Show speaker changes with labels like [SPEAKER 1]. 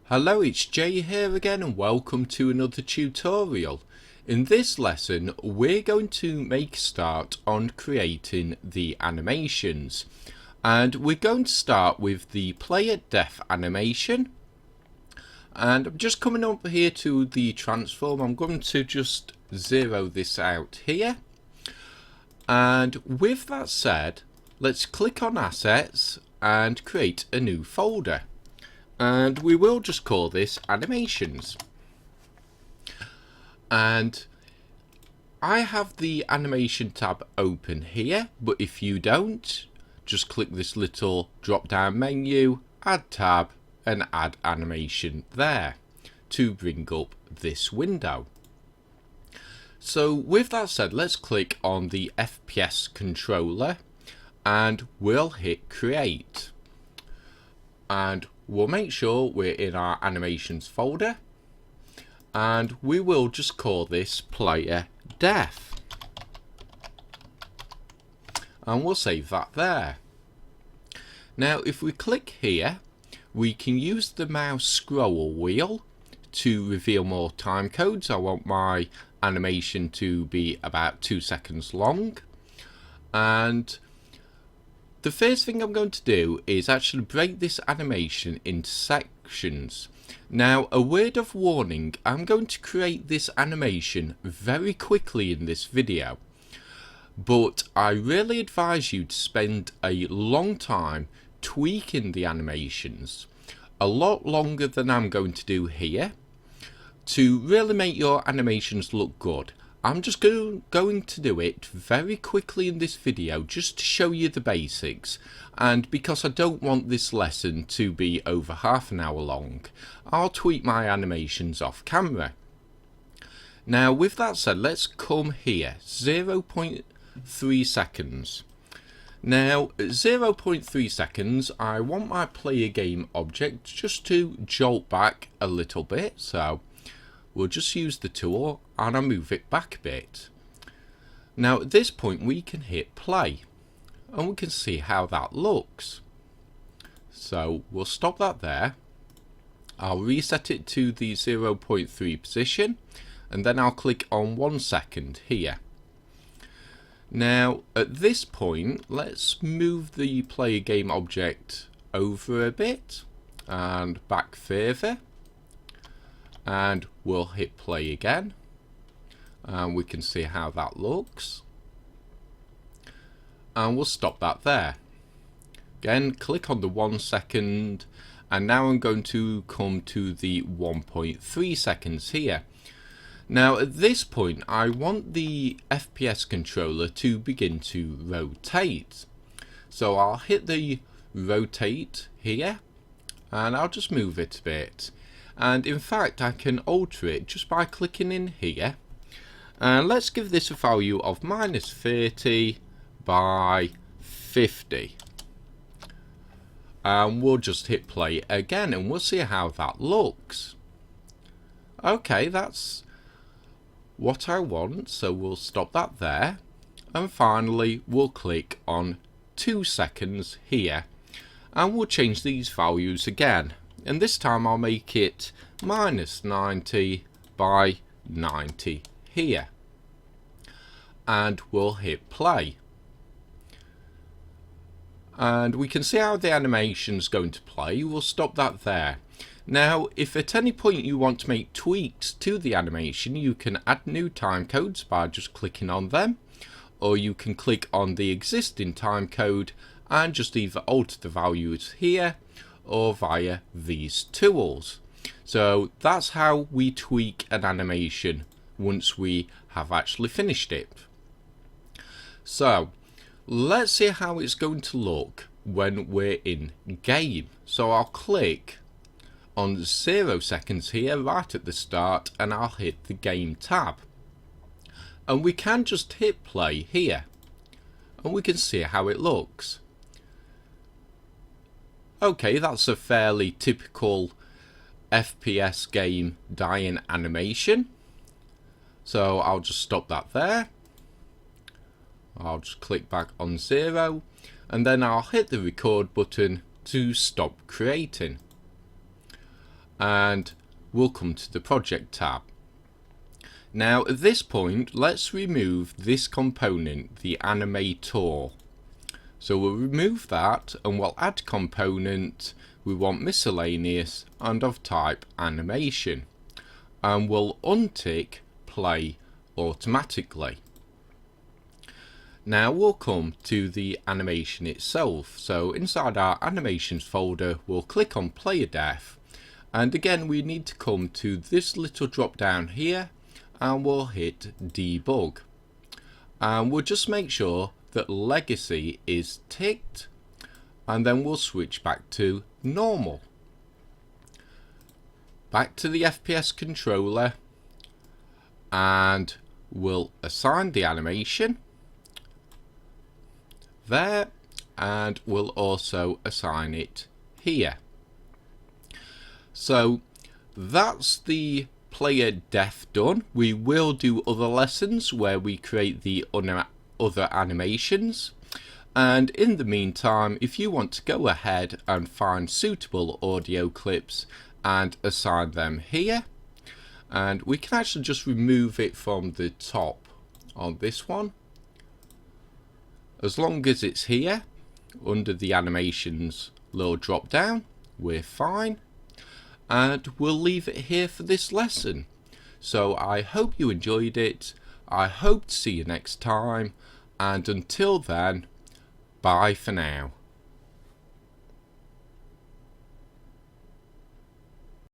[SPEAKER 1] Hello, it's Jay here again and welcome to another tutorial. In this lesson we're going to make a start on creating the animations, and we're going to start with the player death animation. And I'm just coming up here to the transform. I'm going to just zero this out here, and with that said, let's click on assets and create a new folder. And we will just call this animations. And I have the animation tab open here, but if you don't, just click this little drop down menu, add tab, and add animation there to bring up this window. So with that said, let's click on the FPS controller and we'll hit create. And we'll make sure we're in our animations folder, and we will just call this player death, and we'll save that there. Now if we click here, we can use the mouse scroll wheel to reveal more time codes. I want my animation to be about 2 seconds long, and the first thing I'm going to do is actually break this animation into sections. Now, a word of warning, I'm going to create this animation very quickly in this video, but I really advise you to spend a long time tweaking the animations, a lot longer than I'm going to do here, to really make your animations look good. I'm just going to do it very quickly in this video just to show you the basics, and because I don't want this lesson to be over half an hour long, I'll tweak my animations off camera. Now with that said, let's come here, 0.3 seconds. Now 0.3 seconds, I want my player game object just to jolt back a little bit, so we'll just use the tool and I'll move it back a bit. Now at this point we can hit play and we can see how that looks. So we'll stop that there. I'll reset it to the 0.3 position, and then I'll click on 1 second here. Now at this point, let's move the player game object over a bit and back further, and we'll hit play again, and we can see how that looks, and we'll stop that there. Again, click on the 1 second, and now I'm going to come to the 1.3 seconds here. Now at this point I want the FPS controller to begin to rotate, so I'll hit the rotate here and I'll just move it a bit. And in fact I can alter it just by clicking in here, and let's give this a value of -30 by 50, and we'll just hit play again and we'll see how that looks. Okay, that's what I want, so we'll stop that there, and finally we'll click on 2 seconds here and we'll change these values again. And this time I'll make it -90 by 90 here, and we'll hit play, and we can see how the animation's going to play. We'll stop that there. Now if at any point you want to make tweaks to the animation, you can add new time codes by just clicking on them, or you can click on the existing time code and just either alter the values here or via these tools. So that's how we tweak an animation once we have actually finished it. So let's see how it's going to look when we're in game. So I'll click on 0 seconds here right at the start, and I'll hit the game tab, and we can just hit play here and we can see how it looks. Okay, that's a fairly typical FPS game dying animation, so I'll just stop that there. I'll just click back on 0, and then I'll hit the record button to stop creating. and we'll come to the project tab. Now at this point, let's remove this component, the animator. So we'll remove that and we'll add component. We want miscellaneous and of type animation, and we'll untick play automatically. Now we'll come to the animation itself. So inside our animations folder, we'll click on player def, and again we need to come to this little drop down here and we'll hit debug, and we'll just make sure that legacy is ticked, and then we'll switch back to normal. Back to the FPS controller, and we'll assign the animation there, and we'll also assign it here. So that's the player def done. We will do other lessons where we create the other animations, and in the meantime, if you want to go ahead and find suitable audio clips and assign them here, and we can actually just remove it from the top on this one. As long as it's here under the animations little drop down, we're fine, and we'll leave it here for this lesson. So I hope you enjoyed it. I hope to see you next time, and until then, bye for now.